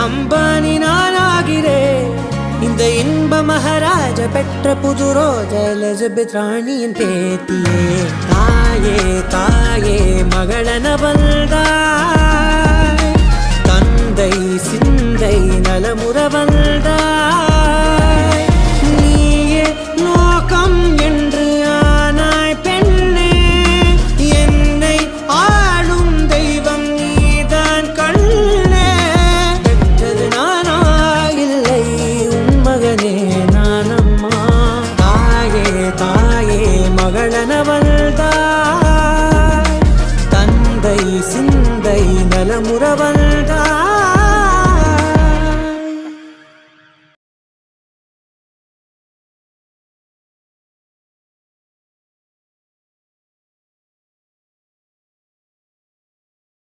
அம்பானி நானாகிறேன். இந்த இன்ப மகாராஜ பெற்ற புது ரோஜ எலிசபெத் ராணியின் பேத்தியே. தாயே தாயே மகளன வந்தாய், தந்தை சிந்தை நலமுற வந்தாய். நீயே லோகம் என்று ஆனாய் பெண்ணே, என்னை ஆளும் தெய்வம் நீதான் கண்ணே. பெற்றது நானா இல்லை உன் மகனே நானம்மா. தாயே தாயே மகளன வந்தாய், தந்தை சிந்தை நலமுற வந்தாய்.